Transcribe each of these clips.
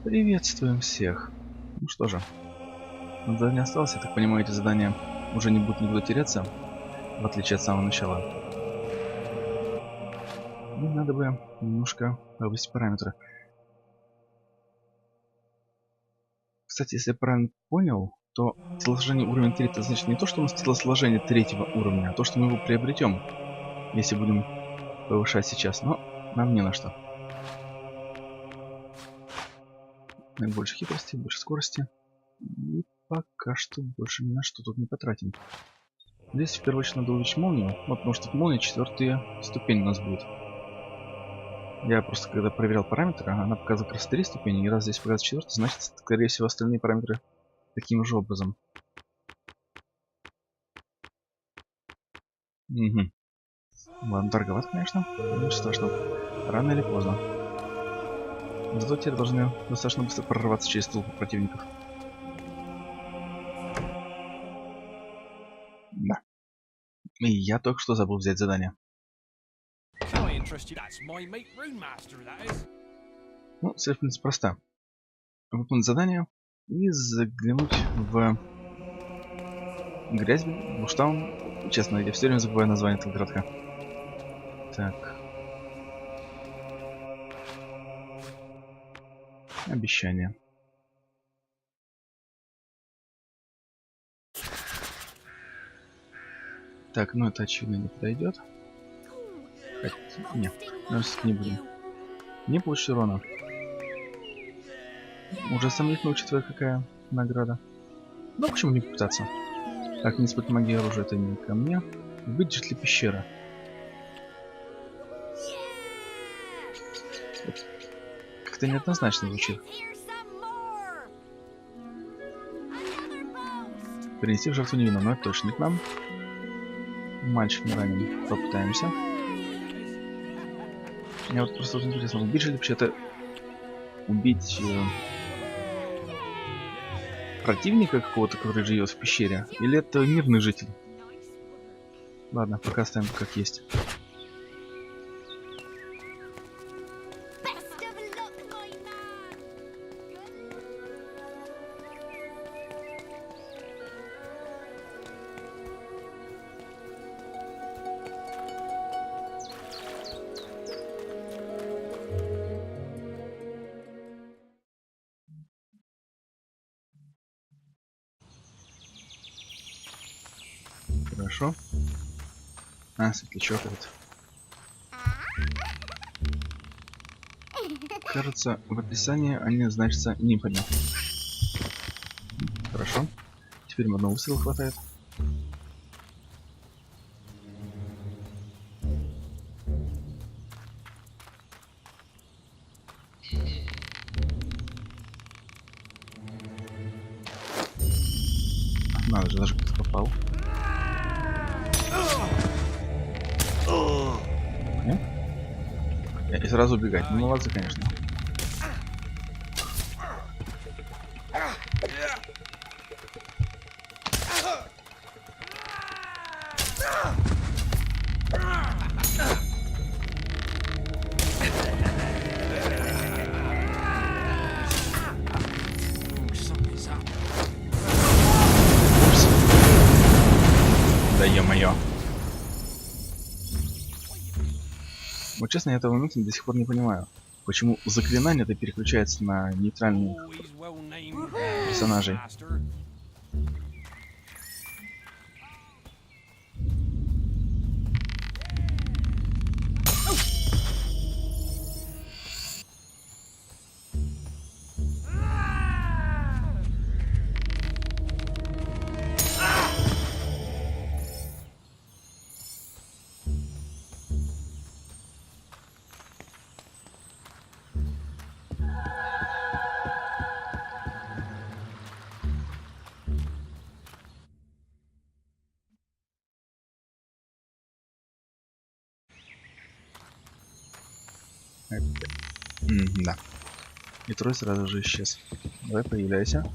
Приветствуем всех. Ну что же, задание осталось, я так понимаю, эти задания уже не будут никуда теряться, в отличие от самого начала. И надо бы немножко повысить параметры. Кстати, если я правильно понял, то телосложение уровня 3 это значит не то, что у нас телосложение 3-го уровня, а то, что мы его приобретем, если будем повышать сейчас. Но нам не на что. Больше хитрости, больше скорости. И пока что больше ни на что тут не потратим. Здесь в первую очередь надо увеличить молнию, вот, потому что молния 4-я ступень у нас будет. Я просто когда проверял параметры, она показывала как раз 3 ступени, и раз здесь показывает 4, значит, скорее всего, остальные параметры таким же образом. Угу. Ладно, дороговато, конечно, но ничего страшного. Рано или поздно. Зато теперь должны достаточно быстро прорваться через толпу противников. Да. И я только что забыл взять задание. Ну, цель, в принципе, проста. Выполнить задание и заглянуть в грязь, Буштаун. Честно, я все время забываю название этого городка. Так. Обещание. Так, ну это очевидно не подойдет. Нет, носить не будем. Не получить урона. Уже сомнительно, учитывая, какая награда. Ну, почему не попытаться? Так, не испытать магии оружия, это не ко мне. Выйдет ли пещера? Как-то неоднозначно звучит. Принести в жертву невинно, но это точно не к нам. Мальчик не ранен. Попытаемся. Мне вот просто очень интересно, убить же ли вообще-то убить противника какого-то, который живет в пещере, или это мирный житель? Ладно, пока оставим как есть. Хорошо. А, светлячок этот. Кажется, в описании они значатся нимфами. Хорошо. Теперь им одного выстрела хватает. Надо же, даже кто-то попал. И сразу убегать. Ну, молодцы, конечно. Да ё-моё. Вот честно, я этого момента до сих пор не понимаю. Почему заклинание-то переключается на нейтральных персонажей. Да. И трой сразу же исчез. Давай, появляйся.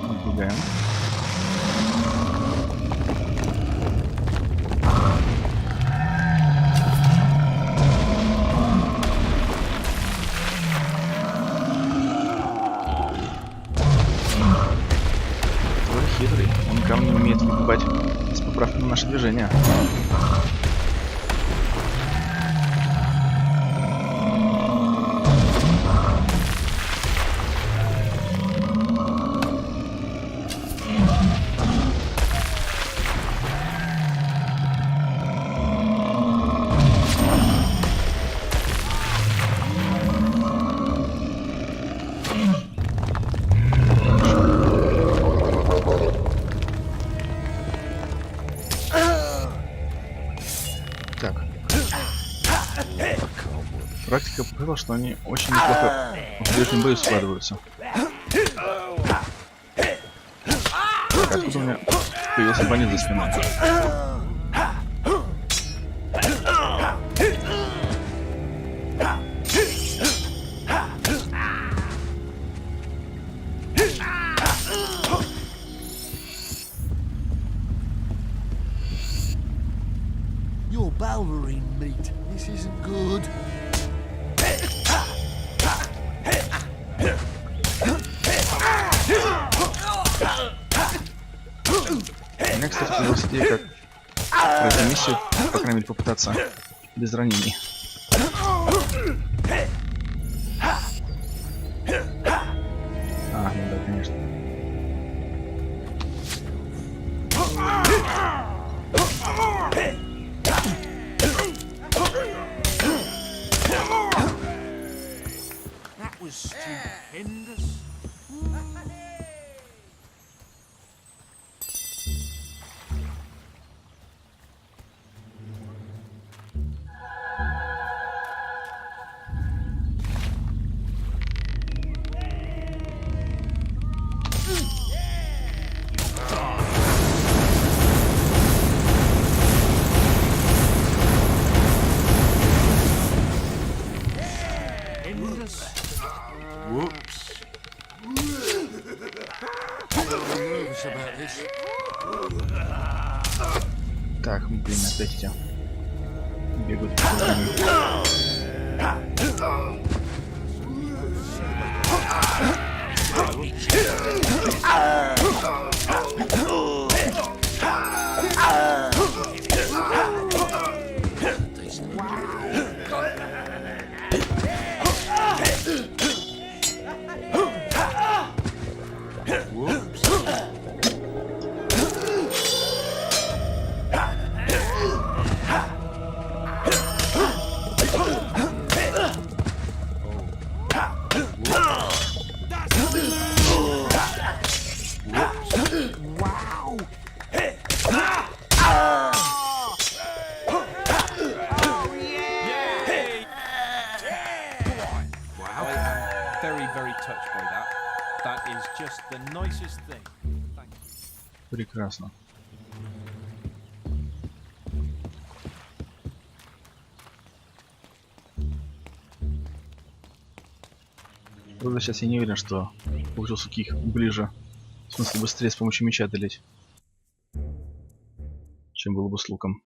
Отбегаем. наше движение. Практика показала, что они очень неплохо в ближнем бою складываются. Откуда у меня появился банит за спиной? You're Balverine meat. This isn't good. У меня, кстати, появилась идея, как пройти миссию, по крайней мере, попытаться без ранений. А, ну да, конечно. That was stupendous. Whoops. Nervous about this. Так, блин, опять эти бегают по кругам. Прекрасно. Правда, сейчас я не уверен, что получился ких ближе. В смысле, быстрее с помощью меча одолеть, чем было бы с луком.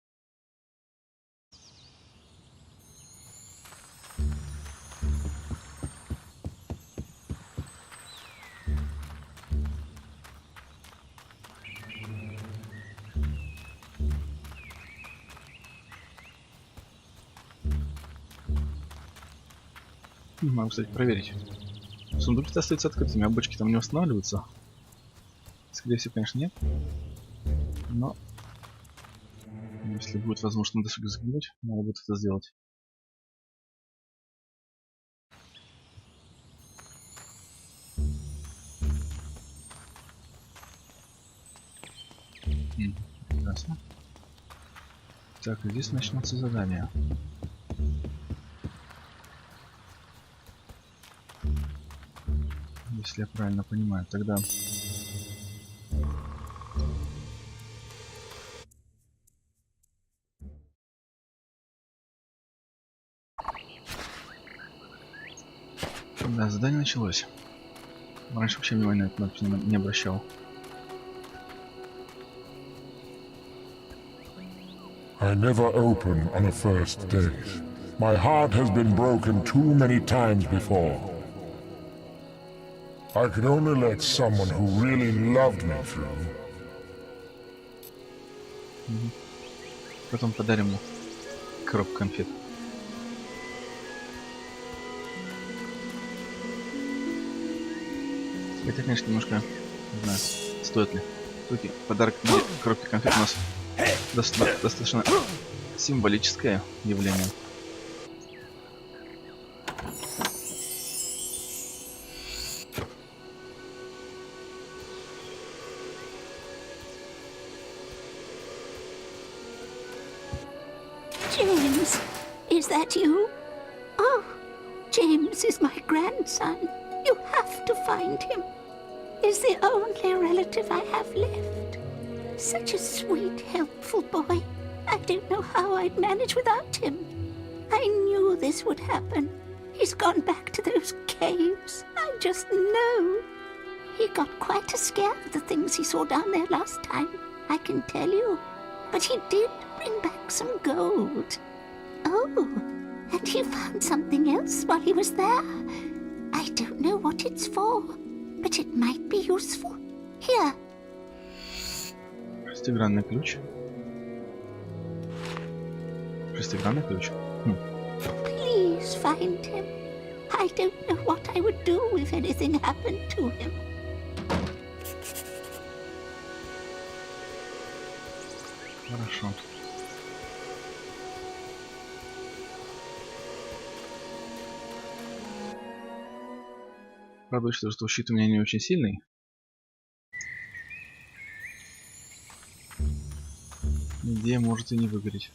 Могу, кстати, проверить. Сундуки-то остаются открытыми, а бочки там не устанавливаются. Скорее всего, конечно, нет. Но если будет возможность на досуге заглянуть, надо будет это сделать. Прекрасно. Так, здесь начнется задание. Если я правильно понимаю, тогда... Да, задание началось. Раньше вообще внимания на это надпись не обращал. I never open on a first date. My heart has been broken too many times before. I could only let someone who really loved me through. Потом подарим ему коробку конфет. Хотя, конечно, немножко, не знаю, стоит ли. Все-таки подарок в виде коробки конфет у нас достаточно символическое явление. James, is that you? Oh, James is my grandson. You have to find him. He's the only relative I have left. Such a sweet, helpful boy. I don't know how I'd manage without him. I knew this would happen. He's gone back to those caves. I just know. He got quite a scare of the things he saw down there last time, I can tell you. But he did bring back some gold. Oh, and he found something else while he was there. I don't know what it's for, but it might be useful. Here. Шестигранный ключ. Шестигранный ключ. Please find him. I don't know what I would do if anything happened to him. Хорошо. Правда, что щит у меня не очень сильный. Идея может и не выгореть.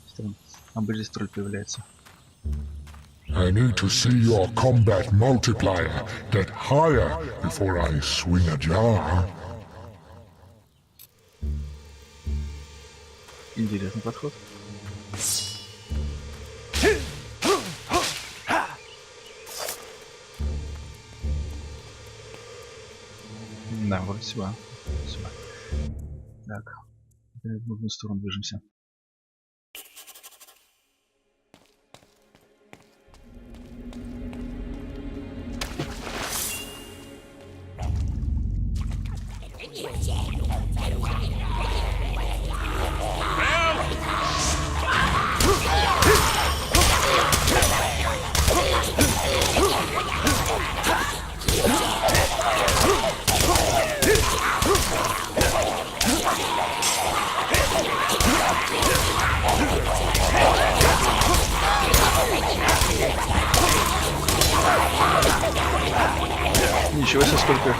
Странно. Обычно тролль появляется. I need to see your combat multiplier get higher before I swing a jar. Интересный подход. Да, вроде сюда. Сюда. Так. В нужную сторону движемся. Ничего себе, сколько.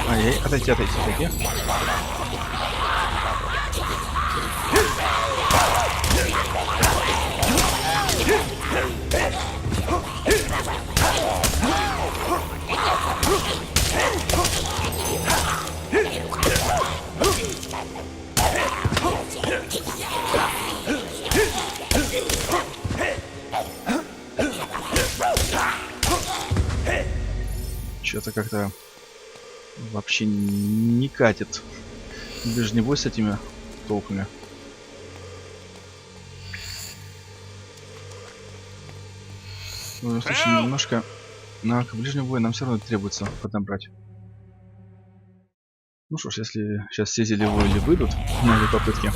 Ай-яй, отойти. Что-то как-то вообще не катит ближний бой с этими толпами. В любом случае, немножко навык ближнего боя нам все равно требуется подобрать. Ну что ж, если сейчас все зелевые выйдут на этой попытке.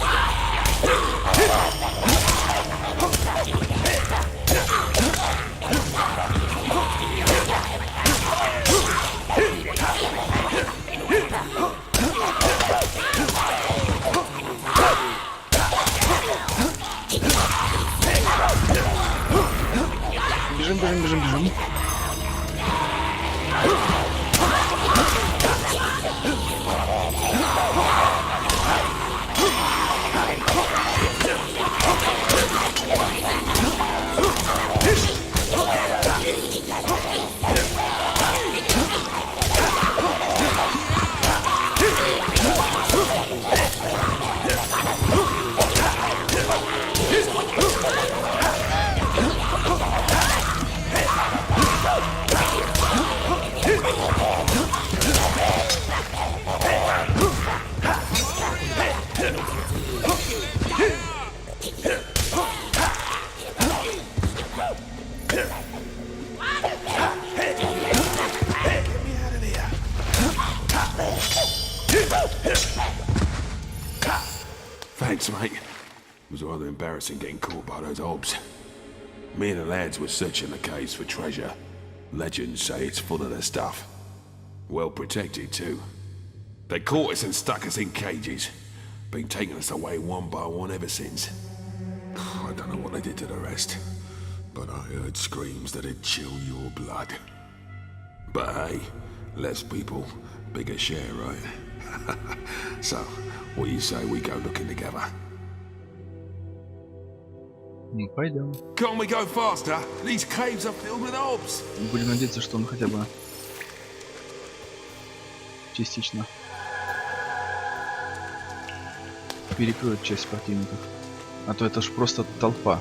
Бежим. Thanks, mate. It was rather embarrassing getting caught by those obs. Me and the lads were searching the caves for treasure. Legends say it's full of their stuff. Well protected, too. They caught us and stuck us in cages. Been taking us away one by one ever since. I don't know what they did to the rest, but I heard screams that'd chill your blood. But hey, less people, bigger share, right? So, what do you say we go looking together? Ну, пойдем. Can't we go faster? These caves are filled with obs. Будем надеяться, что он хотя бы частично перекроет часть противников. А то это ж просто толпа.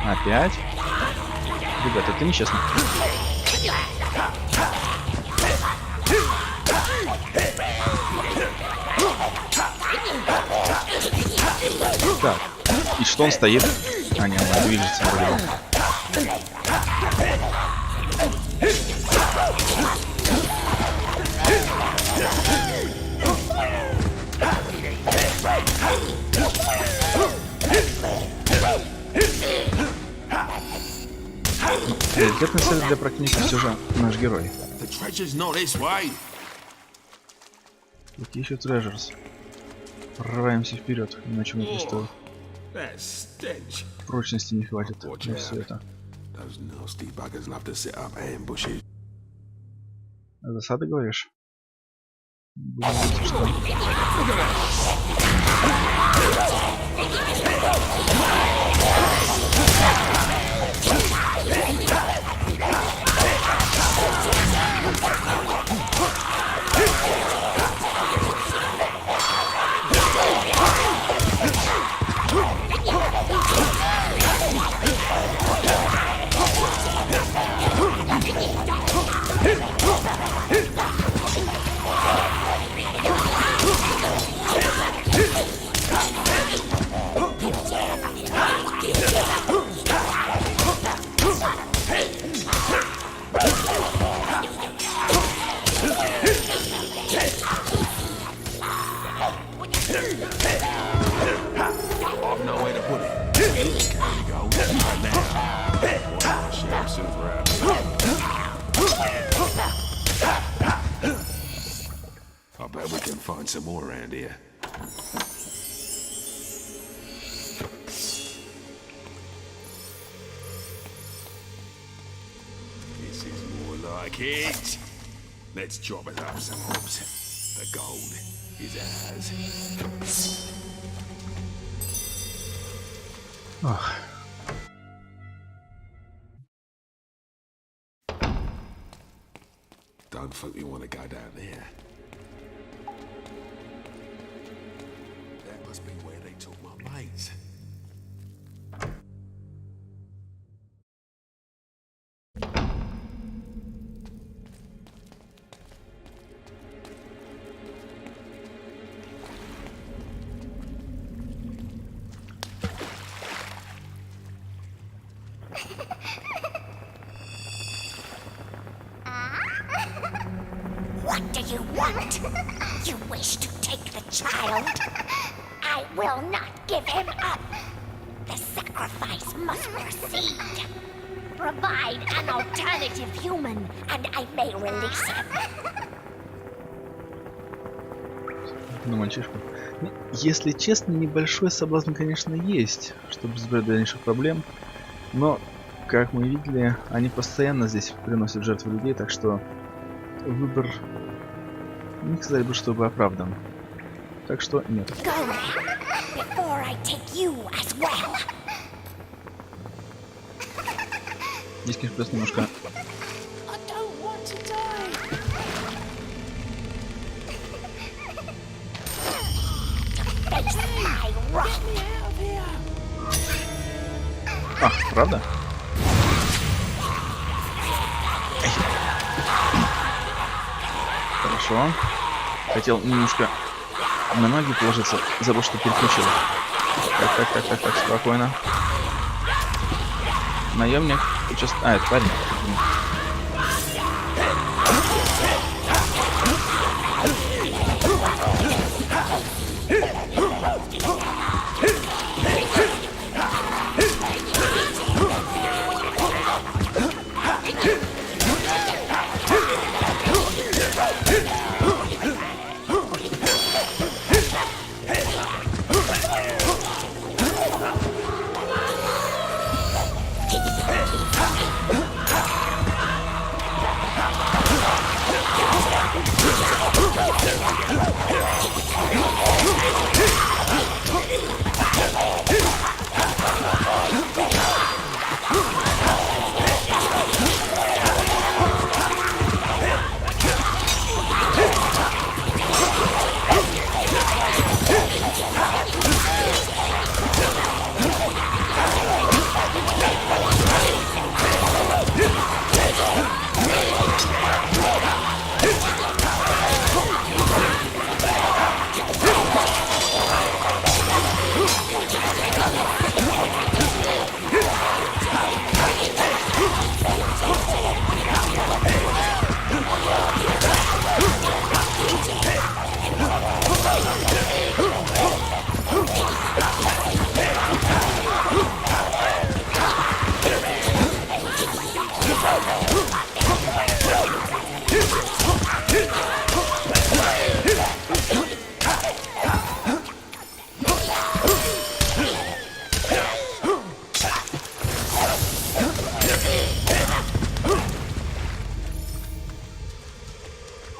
Опять? Ребята, это нечестно. Так, и что он стоит? А, нет, он движется вроде бы. Приоритетная цель для противника все же наш герой. Какие еще treasures? Прорываемся вперед, иначе мы просто прочности не хватит на все это. Засады, говоришь? Будем видеть, что... I bet we can find some more around here. This is more like it. Let's chop it up some hopes. The gold is ours. Ох. Don't think we want to go down there. That must be where they took my mates. What do you want? You wish to take the child? I will not give him up. The sacrifice must proceed. Provide an alternative human, and I may release him. Ну, мальчишка. Ну, если честно, небольшой соблазн, конечно, есть, чтобы избежать дальнейших проблем. Но, как мы видели, они постоянно здесь приносят жертву людей, так что выбор, не сказать бы, чтобы оправдан. Так что нет. Здесь, конечно, просто немножко... А, правда? Хорошо. Хотел немножко на ноги положиться, забыл, что переключил. Так, спокойно. Наемник. А, это парень.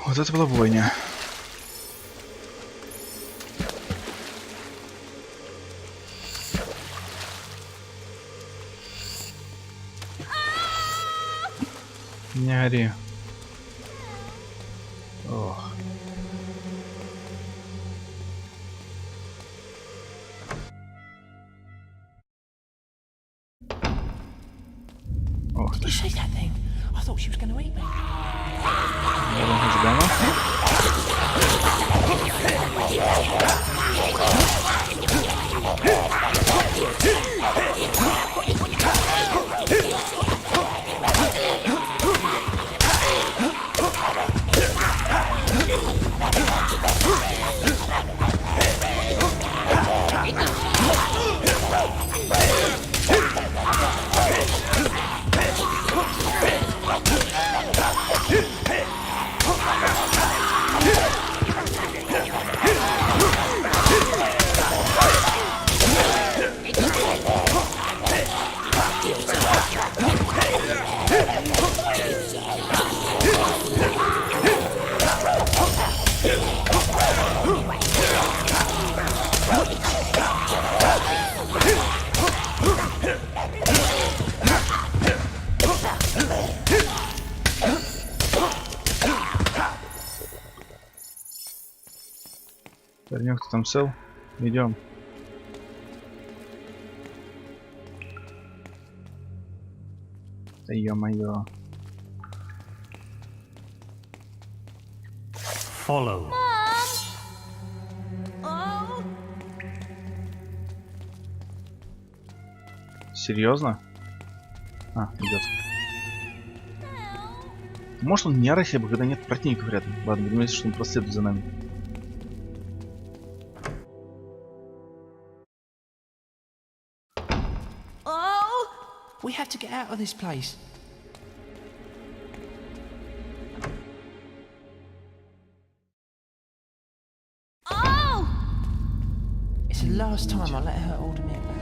Вот это была бойня. Не ори. Ох. Ох ты. Парнёк, ты там цел? Идем. Да ё-моё. Follow. Серьезно? А, идет. Может он не орать, когда нет противников рядом. Ладно, будем надеяться, что он проследует за нами. We have to get out of this place. Oh! It's the last time I let her order me around.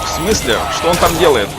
В смысле? Что он там делает?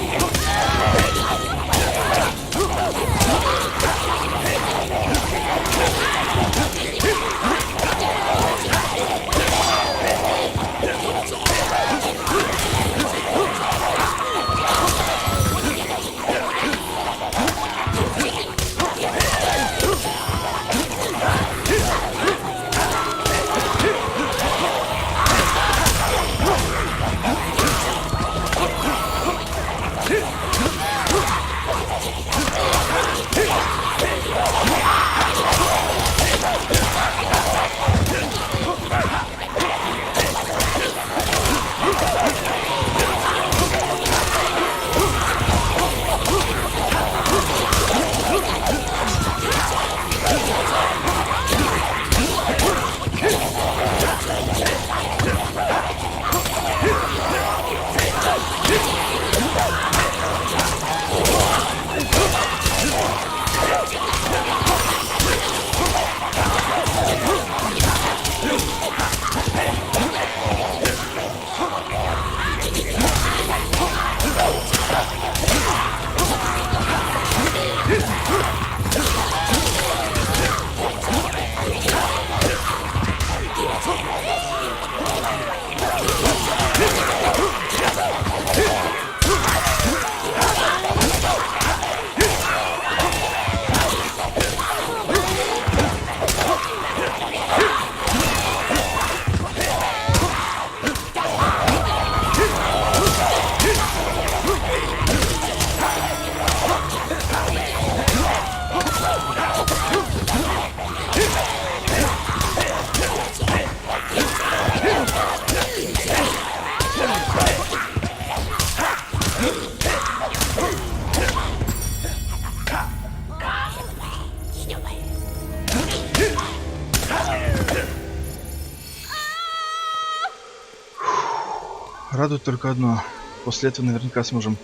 Радует только одно. После этого наверняка сможем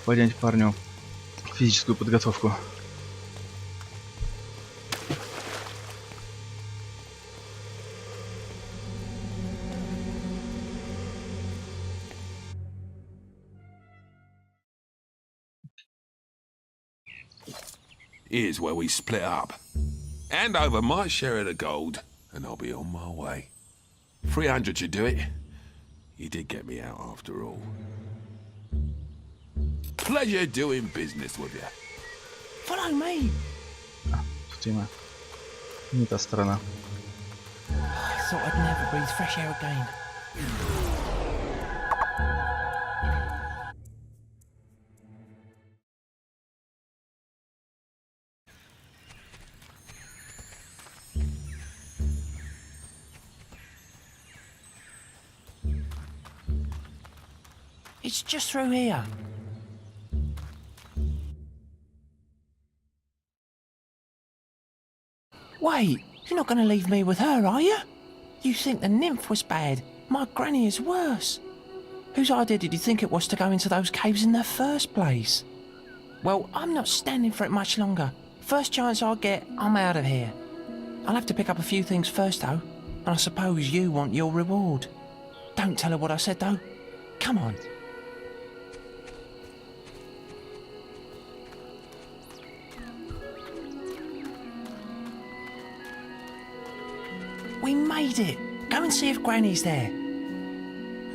поднять парню физическую подготовку. Here's where we split up. Hand over my share of the gold, and I'll be on my way. 300 should do it. You did get me out after all. Pleasure doing business with you. Follow me. Тут имя. Не та сторона. I thought I'd never breathe fresh air again. It's just through here. Wait, you're not going to leave me with her, are you? You think the nymph was bad. My granny is worse. Whose idea did you think it was to go into those caves in the first place? Well, I'm not standing for it much longer. First chance I get, I'm out of here. I'll have to pick up a few things first, though. And I suppose you want your reward. Don't tell her what I said, though. Come on. We made it. Go and see if Granny's there.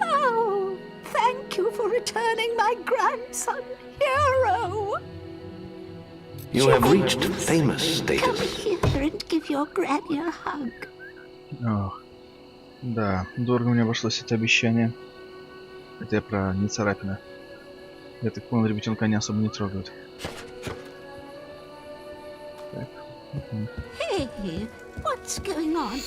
Oh, thank you for returning my grandson, hero. You have reached famous Come status. here and give your granny a hug. Ох. Да, дорого мне обошлось это обещание. Это я про не царапина. Я так понял, ребятенка они особо не трогают. Так. Hey, what's going on?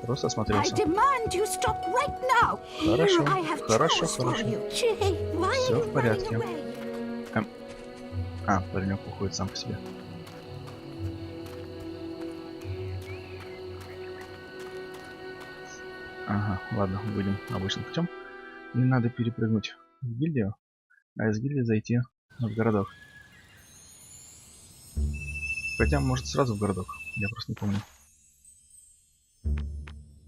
Просто I осмотрелся. demand you stop right now. Хорошо, I have хорошо, chores for хорошо. you. Jay, why are Всё you в порядке. running away? Паренек уходит сам по себе. Ага, ладно, выйдем обычным путем. Не надо перепрыгнуть в гильдию, а из гильдии зайти в городок. Хотя, может, сразу в городок. Я просто не помню.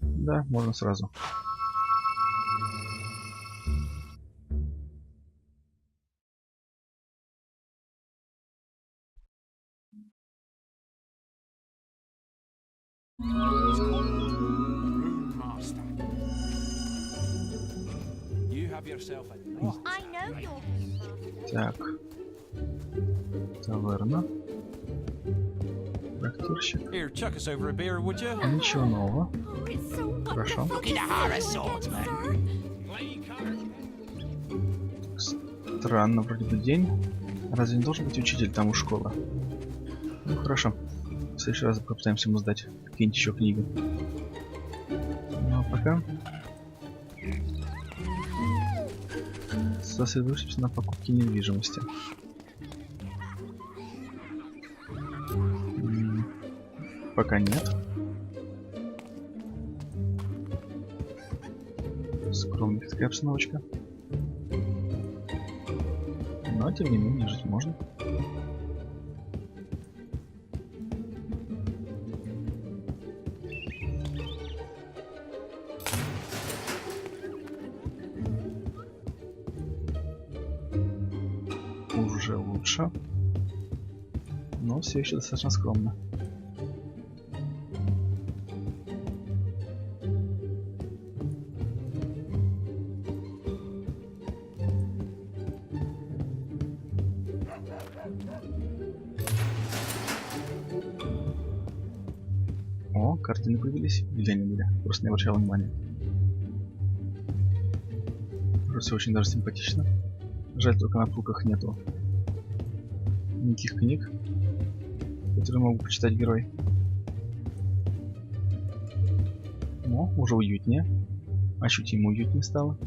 Да, можно сразу. Так. Таверна. Трактирщик. Ничего нового. Oh, it's so Хорошо. Странно, вроде бы день. Разве не должен быть учитель там у школы? Ну хорошо. В следующий раз попытаемся ему сдать какие-нибудь еще книги. Ну а пока сосредоточимся на покупке недвижимости. Пока нет. Скромная такая обстановочка. Но тем не менее жить можно. Уже лучше. Но все еще достаточно скромно. О, картины появились. Или они были? Просто не обращал внимания. Уже все очень даже симпатично. Жаль, только на полках нету никаких книг, которые могу почитать герой. Но уже уютнее. Ощутимо уютнее стало.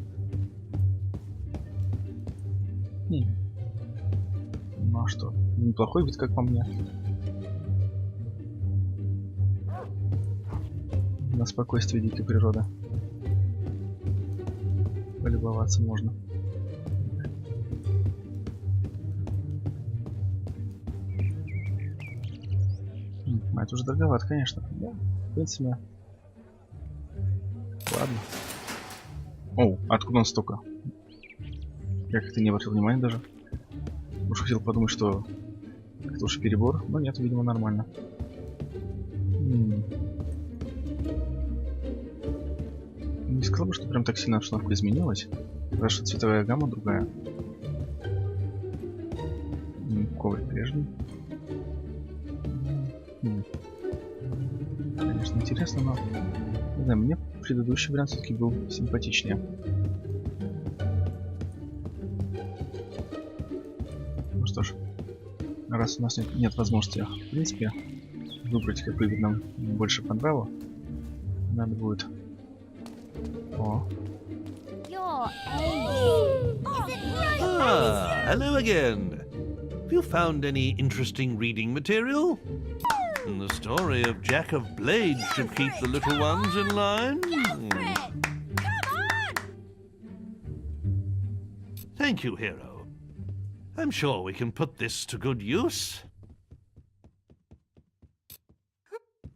Ну а что? Неплохой вид, как по мне. На спокойствие дикой природы. полюбоваться можно. Это уже дороговато, конечно. Да, в принципе. Ладно. Оу, откуда он столько? Я как-то не обратил внимания даже. Уж хотел подумать, что это уж перебор, но нет, видимо, нормально. Не сказал бы, что прям так сильно обстановка изменилась. Разве что цветовая гамма другая. Коврик прежний. Конечно, интересно, но не знаю, мне предыдущий вариант все-таки был симпатичнее. Ну что ж, раз у нас нет возможности, в принципе, выбрать, какой нам больше по нраву, надо будет... О. Ah, hello again. Have you found any interesting reading material? The story of Jack of Blades should keep the little ones in line. Thank you, hero. I'm sure we can put this to good use.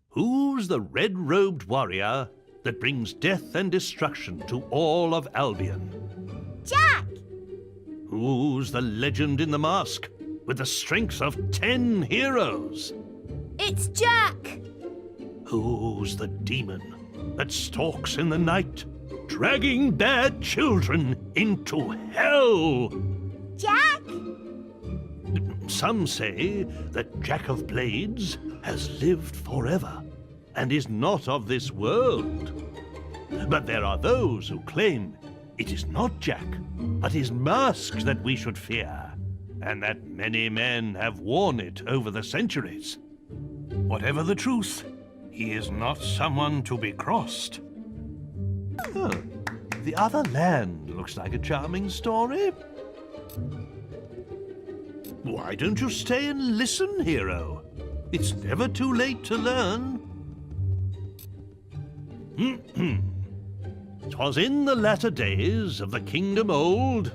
Who's the red-robed warrior that brings death and destruction to all of Albion? Jack! Who's the legend in the mask with the strength of 10 heroes? It's Jack! Who's the demon that stalks in the night, dragging bad children into hell? Jack! Some say that Jack of Blades has lived forever and is not of this world. But there are those who claim it is not Jack, but his mask that we should fear, and that many men have worn it over the centuries. Whatever the truth, he is not someone to be crossed. Oh, the other land looks like a charming story. Why don't you stay and listen, hero? It's never too late to learn. 'Twas in the latter days of the kingdom old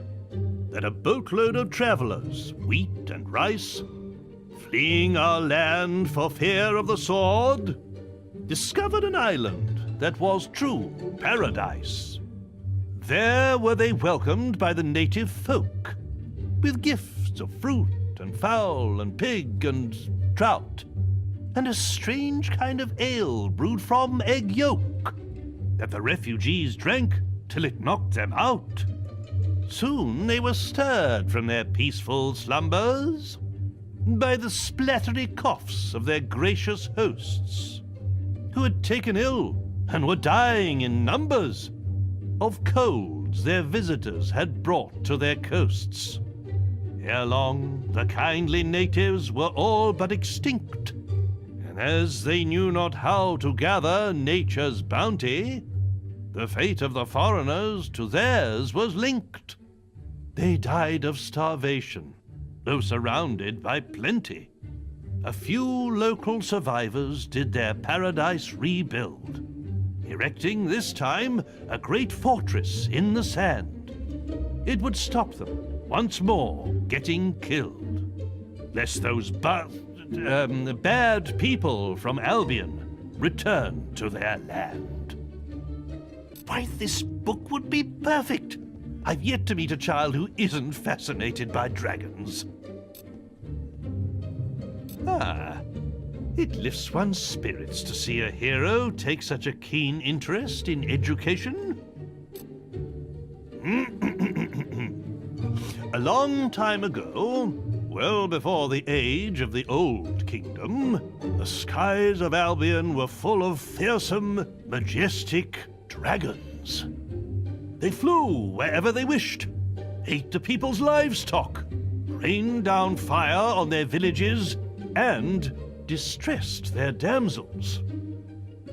that a boatload of travellers, wheat and rice, fleeing our land for fear of the sword, discovered an island that was true paradise. There were they welcomed by the native folk, with gifts of fruit and fowl and pig and trout, and a strange kind of ale brewed from egg yolk that the refugees drank till it knocked them out. Soon they were stirred from their peaceful slumbers by the splattery coughs of their gracious hosts, who had taken ill and were dying in numbers of colds their visitors had brought to their coasts. Ere long, the kindly natives were all but extinct, and as they knew not how to gather nature's bounty, the fate of the foreigners to theirs was linked. They died of starvation, though surrounded by plenty. A few local survivors did their paradise rebuild, erecting this time a great fortress in the sand. It would stop them once more getting killed, lest those bad people from Albion return to their land. Why, this book would be perfect. I've yet to meet a child who isn't fascinated by dragons. Ah, it lifts one's spirits to see a hero take such a keen interest in education. A long time ago, well before the age of the Old Kingdom, the skies of Albion were full of fearsome, majestic dragons. They flew wherever they wished, ate the people's livestock, rained down fire on their villages, and distressed their damsels.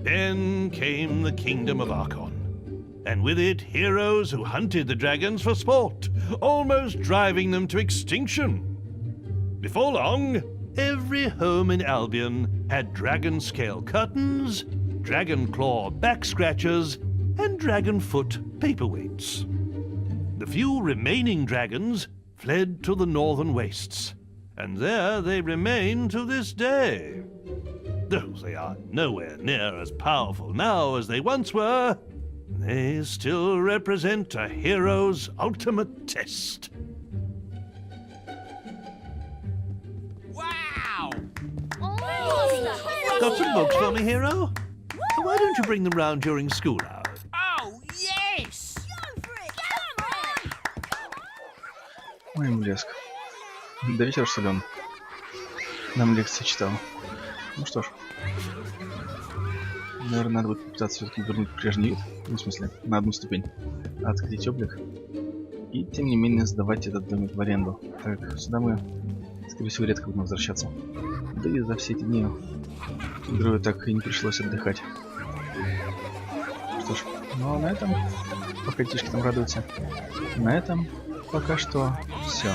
Then came the kingdom of Archon, and with it heroes who hunted the dragons for sport, almost driving them to extinction. Before long, every home in Albion had dragon scale curtains, dragon claw back scratchers, and dragon foot paperweights. The few remaining dragons fled to the northern wastes, and there they remain to this day. Though they are nowhere near as powerful now as they once were, they still represent a hero's ultimate test. Wow! Got some books for me, hero? Why don't you bring them round during school hours? Oh, yes! Ой, блеск. До вечера, что ли, он нам лекции читал. Ну что ж. Наверное, надо будет попытаться все-таки вернуть прежний вид. Ну, в смысле, на одну ступень. Открыть облик. И, тем не менее, сдавать этот домик в аренду. Так как сюда мы, скорее всего, редко будем возвращаться. Да и за все эти дни герою так и не пришлось отдыхать. Что ж, ну а на этом, пока детишки там радуются, на этом пока что все.